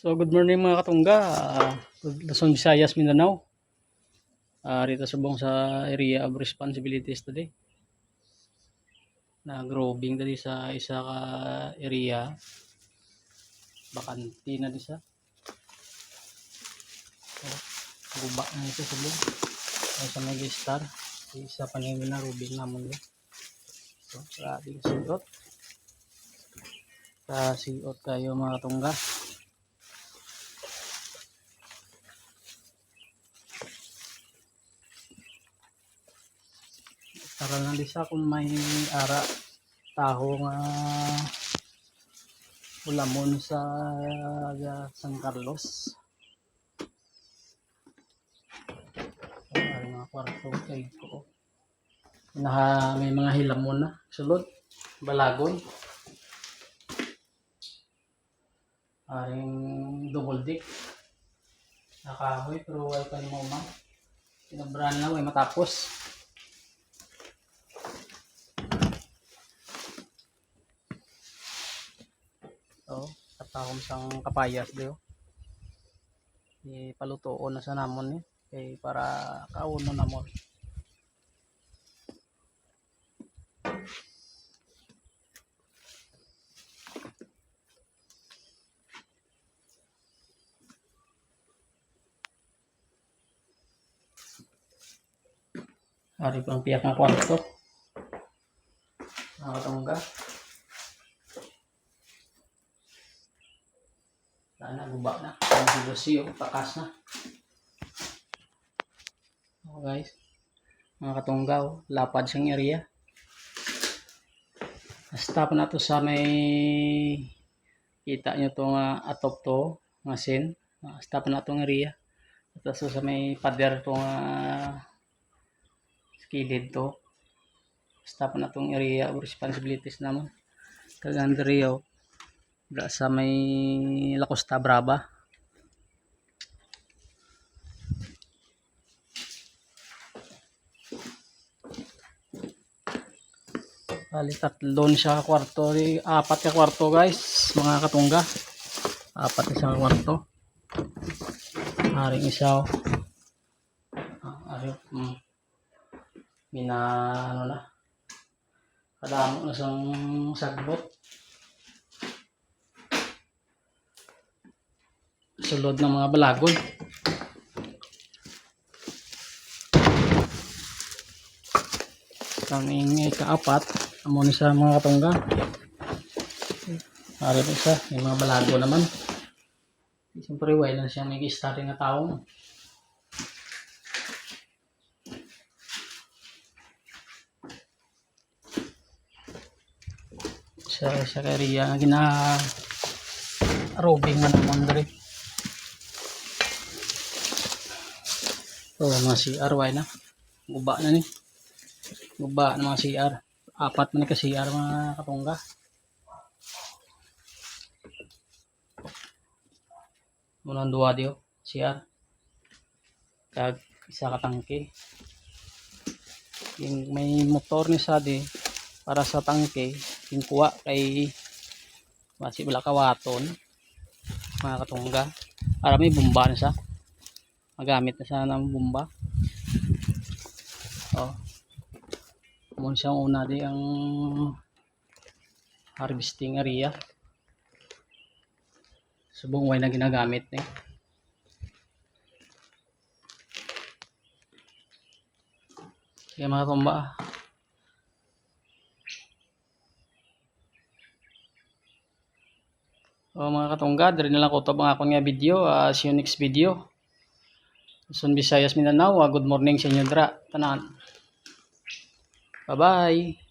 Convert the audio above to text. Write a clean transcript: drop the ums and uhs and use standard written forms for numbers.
So good morning mga katungga, Luzon, Visayas, Mindanao. Rito subong sa area of responsibilities today. Nag-roving tadi sa isa ka area. Bakanti na di sa. Guba na ito subong. Sa Mag-Star. Isa pa na roving naman yun. So, grabe siot. Siot kayo mga katungga. Para lang disa kung may ara taho nga ulamon sa San Carlos. Ay mga kwarto kay ko. May mga hilamon na sulod, balagon. Aring double deck. Nakahoy pero wala pa ni mama. Pinabran na way matapos. So, katahom sang kapayas dio. Ipalutoon na sa namon ni kay para kauno na mo. Ari pang piyak na kwarto. Nakatungga. Sana guba na. Ang silosyo, takas na. So guys, mga katunggaw, lapad siyang area. Stop na to sa may kita nyo itong atop to, nga sin. Stop na itong area. Tapos sa may pader itong skilid to. Stop na itong area of responsibilities naman. Kagandrio. Sa may La Costa Brava. Bali tatlon siya kwarto, apat ka kwarto guys, mga katungga. Apat isang kwarto. Haring isaw. Ari ano na. Kadamo na sang sagbot. Sulod ng mga balagon. Kaming kaapat amo ni sa mga katungga. Ari pa isa, may mga balago naman. Siyempre way lang siyang may starting na taong. Sa area nga gina-roving man naman dali. So mga CR way na. Guba na ni. Guba na mga CR. Apat man ka CR mga katungga. Munang duwa dio CR. Kag isa ka tangke. Yung may motor ni sa di para sa tangke, yung kuha kay basi wala kawaton mga katungga. Para may bomba na siya. Magamit na siya ng bomba. Oh. Muna siyang una di ang harvesting area. Subong way na ginagamit ni. Kaya mga tumba. So mga katungga, diri na lang ko ito ang akong nga video. See you next video. Luzon, Visayas, Mindanao. Good morning sa inyo dra. Tanan. Bye-bye.